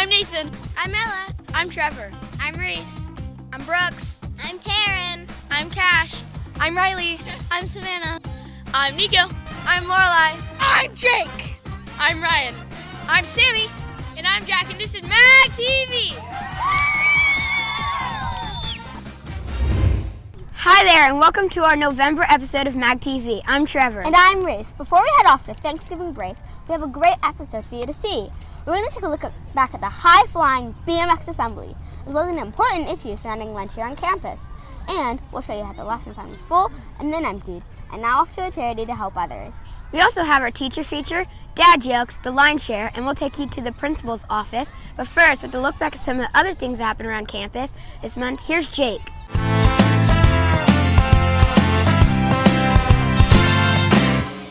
I'm Nathan. I'm Ella. I'm Trevor. I'm Reese. I'm Brooks. I'm Taryn. I'm Cash. I'm Riley. I'm Savannah. I'm Nico. I'm Lorelai. I'm Jake. I'm Ryan. I'm Sammy. And I'm Jack, and this is MagTV. Hi there, and welcome to our November episode of MagTV. I'm Trevor. And I'm Reese. Before we head off to Thanksgiving break, we have a great episode for you to see. We're going to take a look back at the high-flying BMX assembly, as well as an important issue surrounding lunch here on campus. And we'll show you how the lesson plan was full and then emptied, and now off to a charity to help others. We also have our teacher feature, dad jokes, the line share, and we'll take you to the principal's office. But first, with a look back at some of the other things that happened around campus this month, here's Jake.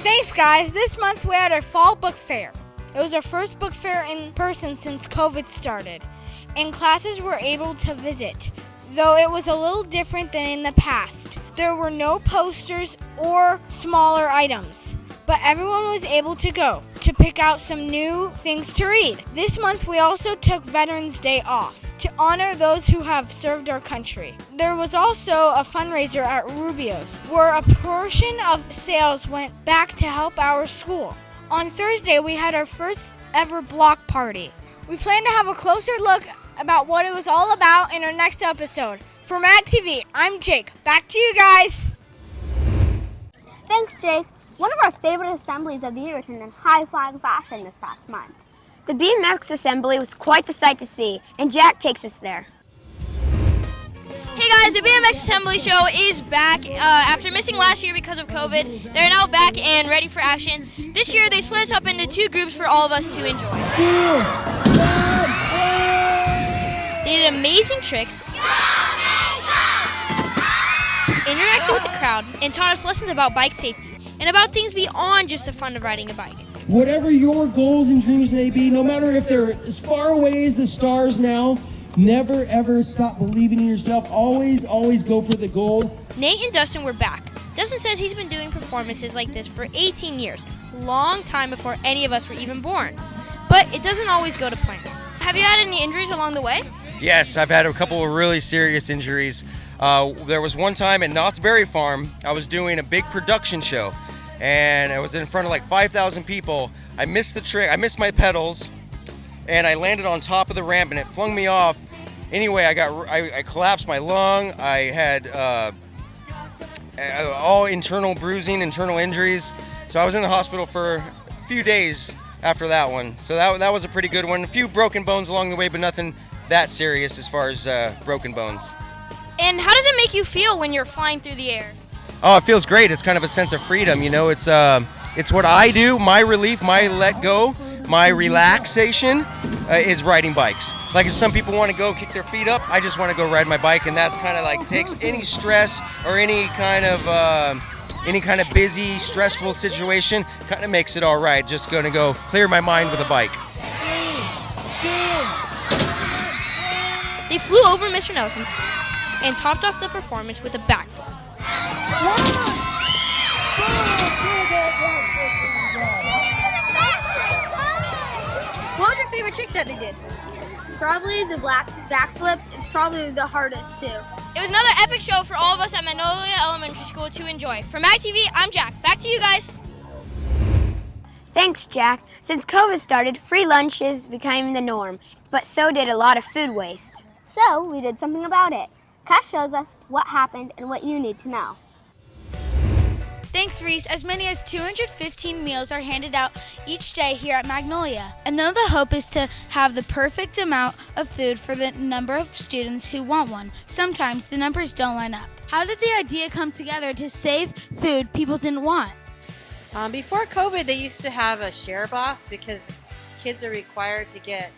Thanks, guys. This month we had our fall book fair. It was our first book fair in person since COVID started, and classes were able to visit, though it was a little different than in the past. There were no posters or smaller items, but everyone was able to go to pick out some new things to read. This month we also took Veterans Day off to honor those who have served our country. There was also a fundraiser at Rubio's where a portion of sales went back to help our school. On Thursday we had our first ever block party. We plan to have a closer look about what it was all about in our next episode. For MagTV, I'm Jake. Back to you guys. Thanks, Jake. One of our favorite assemblies of the year returned in high-flying fashion this past month. The BMX assembly was quite the sight to see, and Jack takes us there. Hey guys, the BMX Assembly Show is back. After missing last year because of COVID, they're now back and ready for action. This year they split us up into two groups for all of us to enjoy. They did amazing tricks, interacted with the crowd, and taught us lessons about bike safety and about things beyond just the fun of riding a bike. Whatever your goals and dreams may be, no matter if they're as far away as the stars now, never ever stop believing in yourself. Always go for the goal. Nate and Dustin were back. Dustin says he's been doing performances like this for 18 years, long time before any of us were even born. But it doesn't always go to plan. Have you had any injuries along the way? Yes, I've had a couple of really serious injuries. There was one time at Knott's Berry Farm, I was doing a big production show, and I was in front of like 5,000 people. I missed the trick, I missed my pedals, and I landed on top of the ramp, and it flung me off. Anyway, I collapsed my lung. I had all internal bruising, internal injuries. So I was in the hospital for a few days after that one. So that was a pretty good one. A few broken bones along the way, but nothing that serious as far as broken bones. And how does it make you feel when you're flying through the air? Oh, it feels great. It's kind of a sense of freedom. You know, it's what I do. My relief, my let go, my relaxation is riding bikes. Like if some people want to go kick their feet up, I just want to go ride my bike, and that's kind of like takes any stress or any kind of busy, stressful situation, kind of makes it all right. Just going to go clear my mind with a bike. They flew over Mr. Nelson and topped off the performance with a backflip. What was your favorite trick that they did? Probably the backflip. It's probably the hardest too. It was another epic show for all of us at Magnolia Elementary School to enjoy. For MagTV, I'm Jack. Back to you guys. Thanks, Jack. Since COVID started, free lunches became the norm, but so did a lot of food waste. So we did something about it. Cash shows us what happened and what you need to know. Thanks, Reese. As many as 215 meals are handed out each day here at Magnolia. And though the hope is to have the perfect amount of food for the number of students who want one, sometimes the numbers don't line up. How did the idea come together to save food people didn't want? Before COVID, they used to have a share box because kids are required to get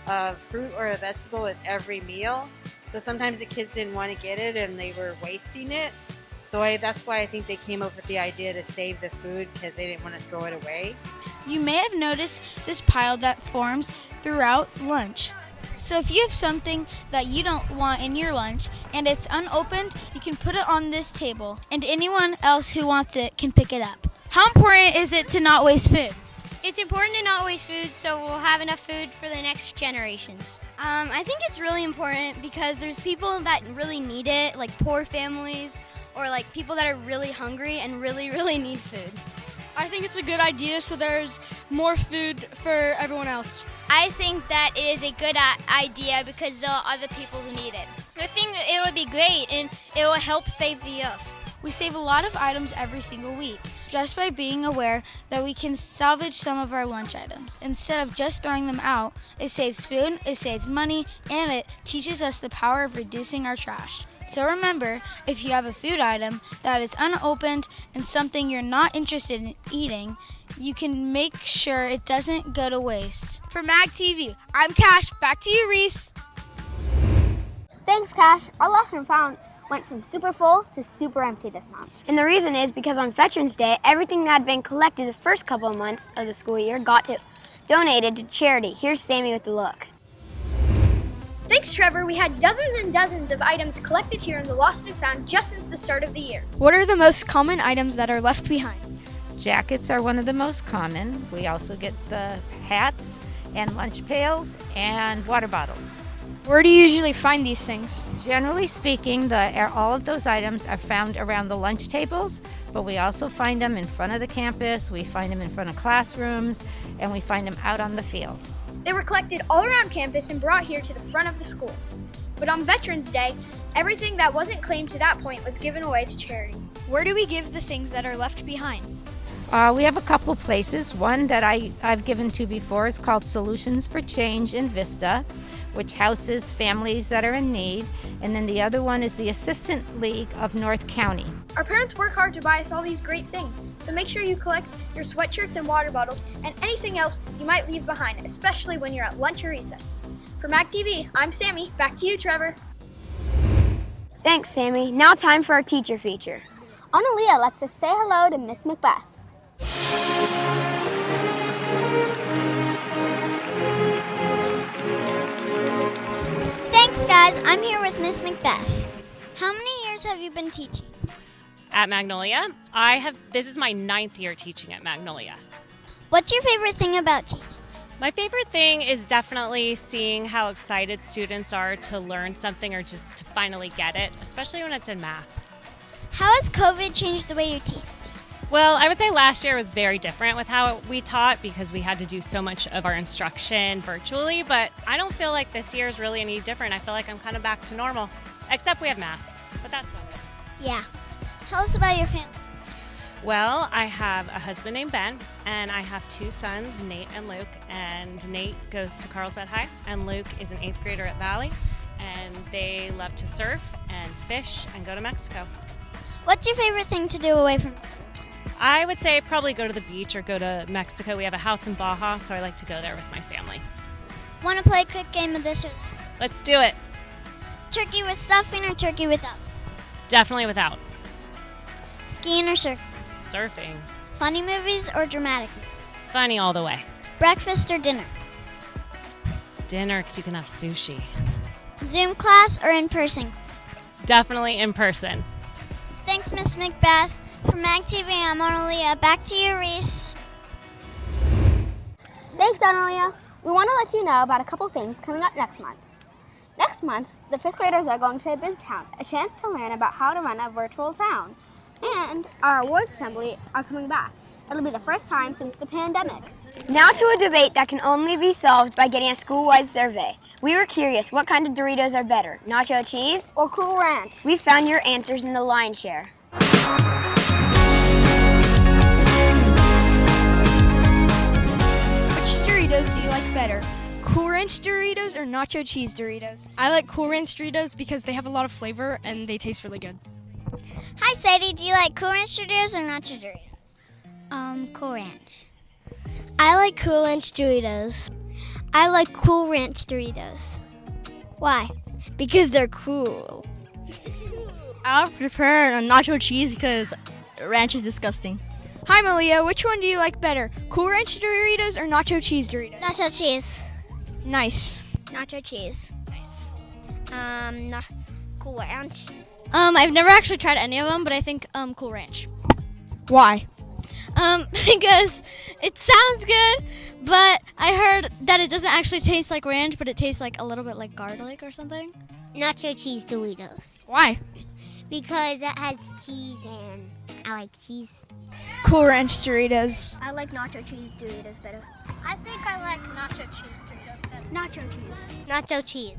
a fruit or a vegetable with every meal. So sometimes the kids didn't want to get it and they were wasting it. So that's why I think they came up with the idea to save the food because they didn't want to throw it away. You may have noticed this pile that forms throughout lunch. So if you have something that you don't want in your lunch and it's unopened, you can put it on this table and anyone else who wants it can pick it up. How important is it to not waste food? It's important to not waste food so we'll have enough food for the next generations. I think it's really important because there's people that really need it, like poor families or like people that are really hungry and really need food. I think it's a good idea so there's more food for everyone else. I think that it is a good idea because there are other people who need it. I think it will be great and it will help save the earth. We save a lot of items every single week just by being aware that we can salvage some of our lunch items. Instead of just throwing them out, it saves food, it saves money, and it teaches us the power of reducing our trash. So remember, if you have a food item that is unopened and something you're not interested in eating, you can make sure it doesn't go to waste. For MagTV, I'm Cash. Back to you, Reese. Thanks, Cash. Our lost and found went from super full to super empty this month. And the reason is because on Veterans Day, everything that had been collected the first couple of months of the school year got donated to charity. Here's Sammy with the look. Thanks, Trevor. We had dozens and dozens of items collected here in the Lost and Found just since the start of the year. What are the most common items that are left behind? Jackets are one of the most common. We also get the hats and lunch pails and water bottles. Where do you usually find these things? Generally speaking, all of those items are found around the lunch tables, but we also find them in front of the campus, we find them in front of classrooms, and we find them out on the field. They were collected all around campus and brought here to the front of the school. But on Veterans Day, everything that wasn't claimed to that point was given away to charity. Where do we give the things that are left behind? We have a couple places. One that I've given to before is called Solutions for Change in Vista, which houses families that are in need. And then the other one is the Assistant League of North County. Our parents work hard to buy us all these great things, so make sure you collect your sweatshirts and water bottles and anything else you might leave behind, especially when you're at lunch or recess. For MagTV, I'm Sammy. Back to you, Trevor. Thanks, Sammy. Now time for our teacher feature. Analia lets us say hello to Miss Macbeth. Thanks, guys. I'm here with Miss Macbeth. How many years have you been teaching? At Magnolia, this is my 9th year teaching at Magnolia. What's your favorite thing about teaching? My favorite thing is definitely seeing how excited students are to learn something or just to finally get it, especially when it's in math. How has COVID changed the way you teach? Well, I would say last year was very different with how we taught because we had to do so much of our instruction virtually, but I don't feel like this year is really any different. I feel like I'm kind of back to normal, except we have masks, but that's about it. Yeah. Tell us about your family. Well, I have a husband named Ben, and I have 2 sons, Nate and Luke, and Nate goes to Carlsbad High, and Luke is an 8th grader at Valley, and they love to surf and fish and go to Mexico. What's your favorite thing to do away from school? I would say probably go to the beach or go to Mexico. We have a house in Baja, so I like to go there with my family. Want to play a quick game of this or that? Let's do it. Turkey with stuffing or turkey without? Definitely without. Skiing or surfing? Surfing. Funny movies or dramatic movies? Funny all the way. Breakfast or dinner? Dinner, because you can have sushi. Zoom class or in person? Definitely in person. Thanks, Miss Macbeth. For MagTV, I'm Analia. Back to you, Reese. Thanks, Analia. We want to let you know about a couple things coming up next month. Next month, the 5th graders are going to BizTown, a chance to learn about how to run a virtual town. And our awards assembly are coming back. It'll be the first time since the pandemic. Now to a debate that can only be solved by getting a school-wide survey. We were curious, what kind of Doritos are better, nacho cheese or Cool Ranch? We found your answers in the line share. Doritos do you like better? Cool Ranch Doritos or nacho cheese Doritos? I like Cool Ranch Doritos because they have a lot of flavor and they taste really good. Hi, Sadie. Do you like Cool Ranch Doritos or nacho Doritos? Cool Ranch. I like Cool Ranch Doritos. I like Cool Ranch Doritos. Why? Because they're cool. I prefer nacho cheese because ranch is disgusting. Hi, Malia. Which one do you like better? Cool Ranch Doritos or nacho cheese Doritos? Nacho cheese. Nice. Nacho cheese. Nice. Cool Ranch. I've never actually tried any of them, but I think Cool Ranch. Why? Because it sounds good, but I heard that it doesn't actually taste like ranch, but it tastes like a little bit like garlic or something. Nacho cheese Doritos. Why? Because it has cheese and I like cheese. Cool Ranch Doritos. I like nacho cheese Doritos better. I think I like nacho cheese Doritos better. Nacho cheese. Nacho cheese.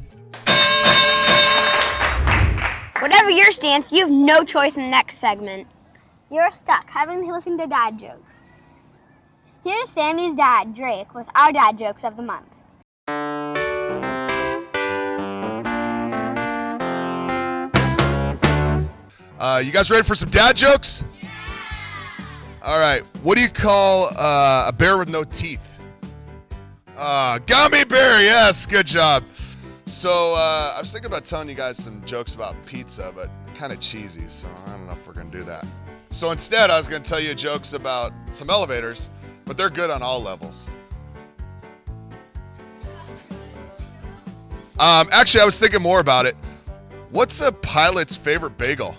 Whatever your stance, you have no choice in the next segment. You're stuck having to listen to dad jokes. Here's Sammy's dad, Drake, with our dad jokes of the month. You guys ready for some dad jokes? All right. What do you call a bear with no teeth? Gummy bear. Yes, good job. So I was thinking about telling you guys some jokes about pizza, but kind of cheesy, so I don't know if we're going to do that. So instead, I was going to tell you jokes about some elevators, but they're good on all levels. Actually, I was thinking more about it. What's a pilot's favorite bagel?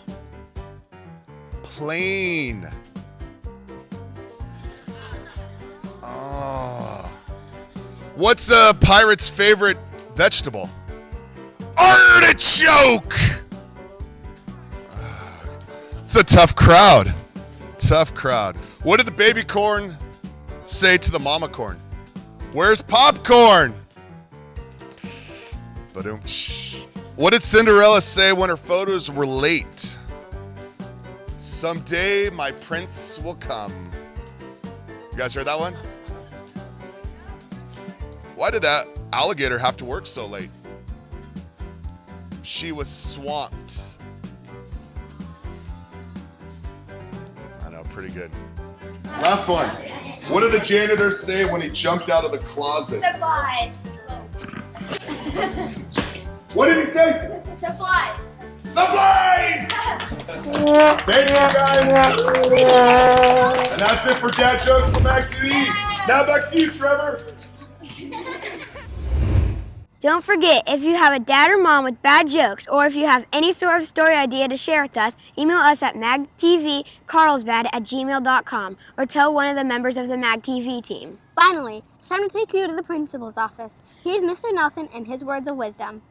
Plain. Oh. What's a pirate's favorite vegetable? Artichoke! It's a tough crowd. Tough crowd. What did the baby corn say to the mama corn? Where's popcorn? What did Cinderella say when her photos were late? Someday my prince will come. You guys heard that one? Why did that alligator have to work so late? She was swamped. I know, pretty good. Last one. What did the janitor say when he jumped out of the closet? Supplies. What did he say? Supplies. Supplies! Thank you, guys. And that's it for Dad Jokes from MagTV. Now back to you, Trevor. Don't forget, if you have a dad or mom with bad jokes, or if you have any sort of story idea to share with us, email us at magtvcarlsbad@gmail.com or tell one of the members of the MagTV team. Finally, it's time to take you to the principal's office. Here's Mr. Nelson and his words of wisdom.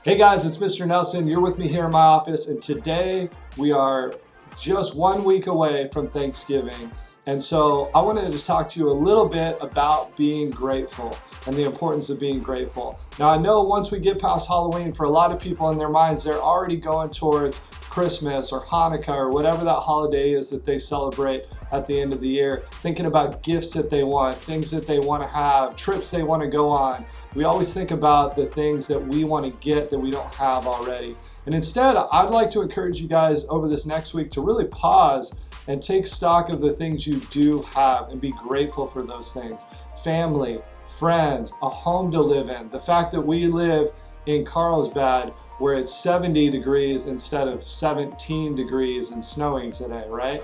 Hey guys, it's Mr. Nelson. You're with me here in my office, and today we are just 1 week away from Thanksgiving. And so I wanted to talk to you a little bit about being grateful and the importance of being grateful. Now, I know once we get past Halloween, for a lot of people in their minds, they're already going towards Christmas or Hanukkah or whatever that holiday is that they celebrate at the end of the year, thinking about gifts that they want, things that they want to have, trips they want to go on. We always think about the things that we want to get that we don't have already. And instead, I'd like to encourage you guys over this next week to really pause and take stock of the things you do have and be grateful for those things. Family, friends, a home to live in. The fact that we live in Carlsbad where it's 70 degrees instead of 17 degrees and snowing today, right?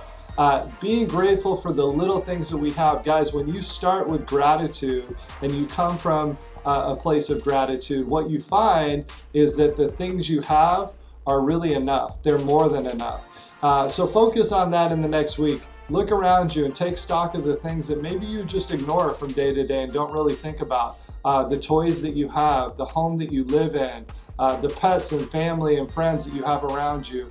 Being grateful for the little things that we have. Guys, when you start with gratitude and you come from a place of gratitude, what you find is that the things you have are really enough. They're more than enough. So focus on that in the next week. Look around you and take stock of the things that maybe you just ignore from day to day and don't really think about. The toys that you have, the home that you live in, the pets and family and friends that you have around you.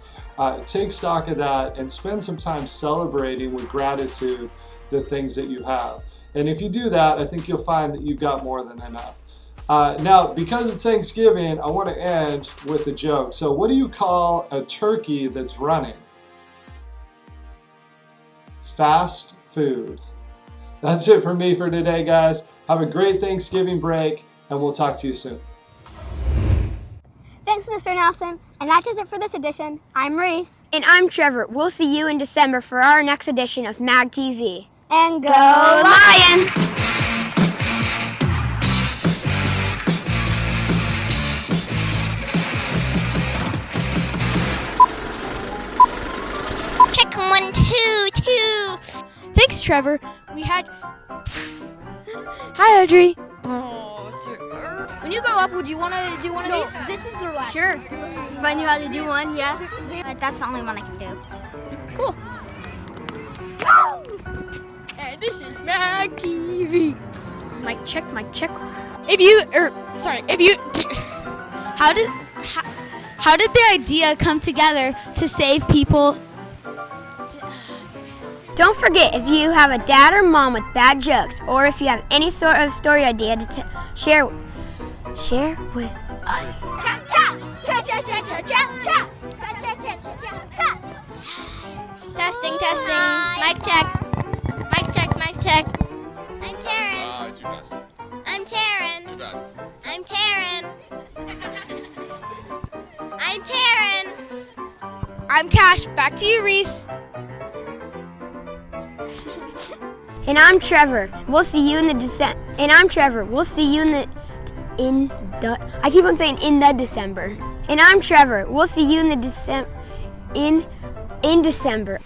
Take stock of that and spend some time celebrating with gratitude the things that you have. And if you do that, I think you'll find that you've got more than enough. Now, because it's Thanksgiving, I want to end with a joke. So what do you call a turkey that's running? Fast food. That's it for me for today, guys. Have a great Thanksgiving break, and we'll talk to you soon. Thanks, Mr. Nelson. And that does it for this edition. I'm Reese. And I'm Trevor. We'll see you in December for our next edition of MagTV. And go Lions! Check 1, 2, 2. Thanks, Trevor. We had... Hi, Audrey. Oh, When you grow up, would you want to do one of these? This is the last. Sure. If I knew how to do one, yeah. But that's the only one I can do. Cool. And this is MagTV. Mic check, mic check. How did the idea come together to save people? Don't forget, if you have a dad or mom with bad jokes, or if you have any sort of story idea to share with us. Cha cha cha cha cha cha cha cha cha cha cha cha. Testing. Mic check. Mic check. I'm Taryn. I'm Taryn. I'm Taryn. I'm Taryn. I'm Cash. Back to you, Reese. And I'm Trevor. We'll see you in the December. And I'm Trevor. We'll see you I keep on saying in the December. And I'm Trevor. We'll see you in the in December.